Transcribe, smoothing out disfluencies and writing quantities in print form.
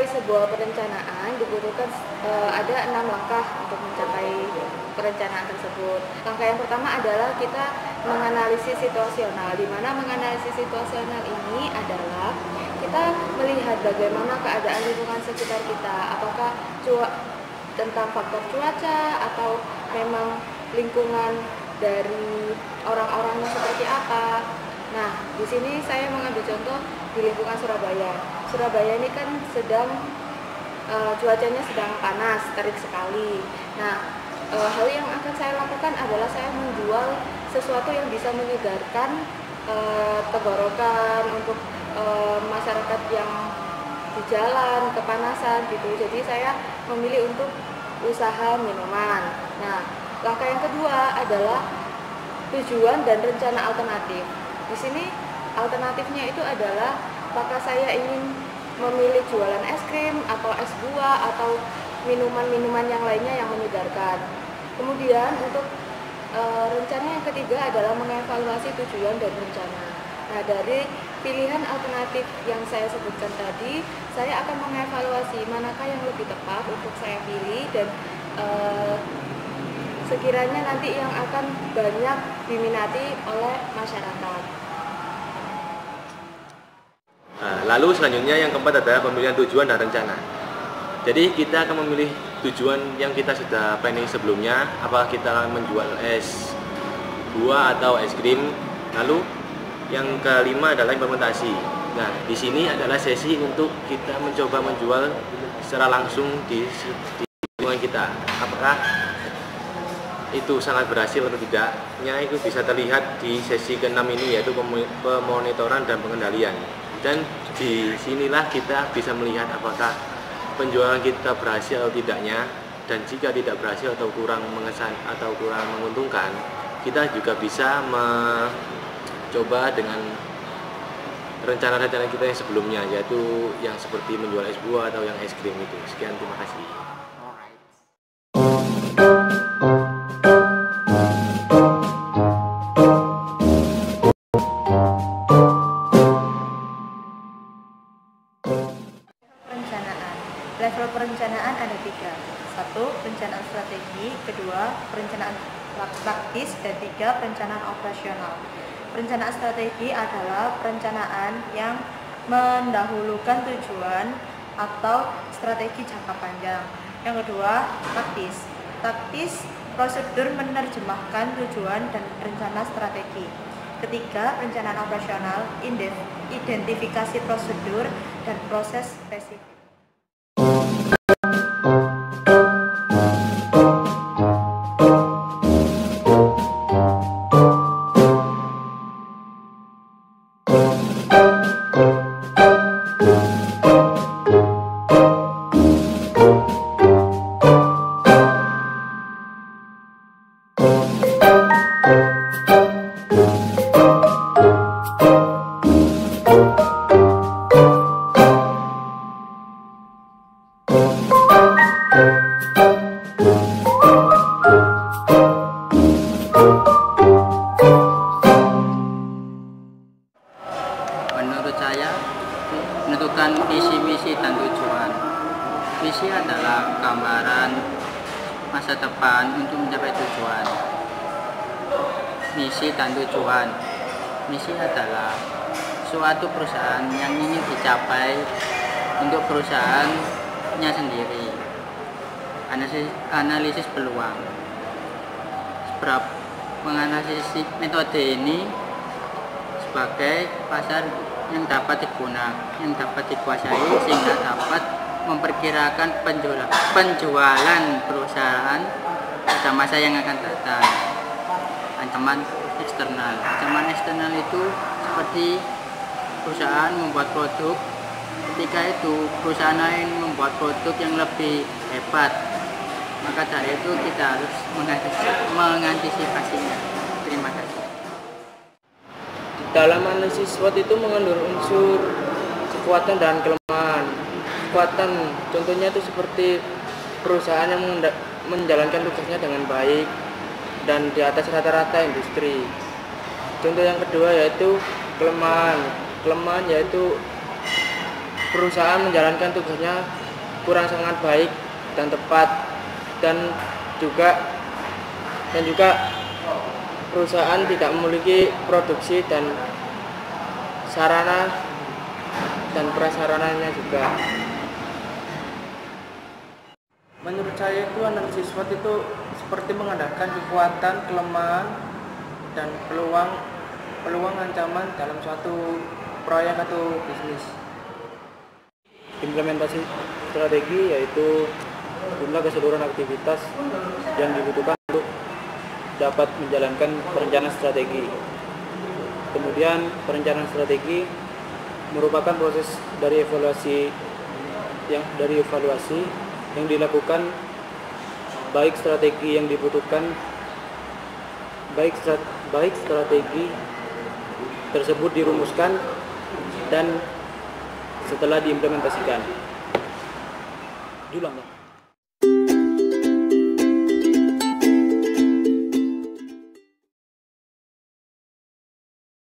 mencapai sebuah perencanaan dibutuhkan ada 6 langkah untuk mencapai perencanaan tersebut. Langkah yang pertama adalah kita menganalisis situasional, di mana menganalisis situasional ini adalah kita melihat bagaimana keadaan lingkungan sekitar kita, apakah tentang faktor cuaca atau memang lingkungan dari orang-orangnya seperti apa. Nah, di sini saya mengambil contoh di lingkungan Surabaya. Surabaya ini kan cuacanya sedang panas, terik sekali. Nah, hal yang akan saya lakukan adalah saya menjual sesuatu yang bisa menyegarkan tenggorokan untuk masyarakat yang di jalan kepanasan gitu. Jadi saya memilih untuk usaha minuman. Nah, langkah yang kedua adalah tujuan dan rencana alternatif. Di sini alternatifnya itu adalah apakah saya ingin memilih jualan es krim atau es buah atau minuman-minuman yang lainnya yang menyegarkan. Kemudian untuk rencana yang ketiga adalah mengevaluasi tujuan dan rencana. Nah, dari pilihan alternatif yang saya sebutkan tadi, saya akan mengevaluasi manakah yang lebih tepat untuk saya pilih dan sekiranya nanti yang akan banyak diminati oleh masyarakat. Nah, lalu selanjutnya yang keempat adalah pemilihan tujuan dan rencana. Jadi kita akan memilih tujuan yang kita sudah planning sebelumnya, apakah kita menjual es buah atau es krim. Lalu yang kelima adalah implementasi. Nah, di sini adalah sesi untuk kita mencoba menjual secara langsung di lingkungan kita. Apakah itu sangat berhasil atau tidaknya itu bisa terlihat di sesi ke-6 ini, yaitu pemonitoran dan pengendalian. Dan di sinilah kita bisa melihat apakah penjualan kita berhasil atau tidaknya, dan jika tidak berhasil atau kurang mengesan atau kurang menguntungkan, kita juga bisa mencoba dengan rencana-rencana kita yang sebelumnya, yaitu yang seperti menjual es buah atau yang es krim itu. Sekian, terima kasih. Level perencanaan ada 3. 1. Perencanaan strategi, 2. Perencanaan praktis, dan 3. Perencanaan operasional. Perencanaan strategi adalah perencanaan yang mendahulukan tujuan atau strategi jangka panjang. Yang kedua, taktis. Taktis, prosedur menerjemahkan tujuan dan rencana strategi. Ketiga, perencanaan operasional, identifikasi prosedur dan proses spesifik. Menurut saya, menentukan visi, misi, dan tujuan. Visi adalah gambaran masa depan untuk mencapai tujuan. Misi dan tujuan. Misi adalah suatu perusahaan yang ingin dicapai untuk perusahaannya sendiri. Analisis peluang. Menganalisis metode ini sebagai pasar yang dapat digunakan, yang dapat dikuasai, sehingga dapat memperkirakan penjualan perusahaan pada masa yang akan datang. Ancaman eksternal itu seperti perusahaan membuat produk, ketika itu perusahaan lain membuat produk yang lebih hebat, maka dari itu kita harus mengantisipasinya. Terima kasih. Dalam analisis SWOT itu mengandung unsur kekuatan dan kelemahan. Kekuatan contohnya itu seperti perusahaan yang menjalankan tugasnya dengan baik dan di atas rata-rata industri. Contoh yang kedua yaitu kelemahan. Kelemahan yaitu perusahaan menjalankan tugasnya kurang sangat baik dan tepat, dan juga perusahaan tidak memiliki produksi dan sarana dan prasarananya juga. Menurut saya itu analisis SWOT itu seperti mengandalkan kekuatan, kelemahan, dan peluang ancaman dalam suatu proyek atau bisnis. Implementasi strategi yaitu jumlah keseluruhan aktivitas yang dibutuhkan untuk dapat menjalankan perencanaan strategi. Kemudian perencanaan strategi merupakan proses dari evaluasi yang dilakukan, baik strategi yang dibutuhkan, baik strategi tersebut dirumuskan dan setelah diimplementasikan. Diulang, Pak.